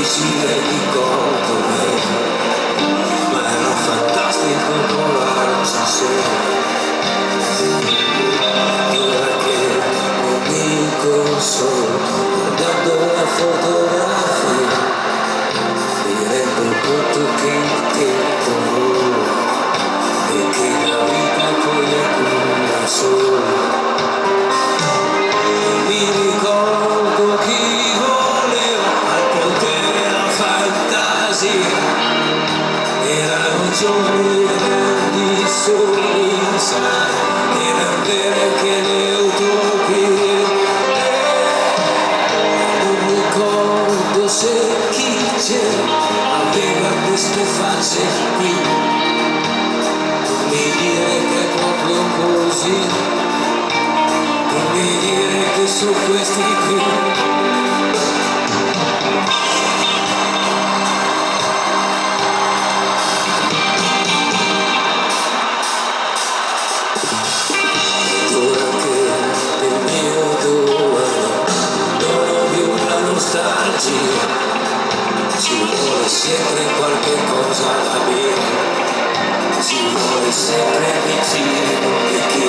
difficile ricordo meno, ma era fantastico trovarci insieme. Ora che non dico solo, guardando la fotografia, mi rendo conto che il tempo vola e che la vita poi è una sola. Mi ricordo chi voleva al potere la fantasia, erano giorni di soli sai, erano vere che le utopie. Non ricordo se chi c'era aveva queste facce qui, non mi dire che è proprio così, non mi dire che su questi qui. Ora che nel mio domani non ho più la nostalgia, ci vuole sempre qualche cosa da bere, ci vuole sempre vicino e chi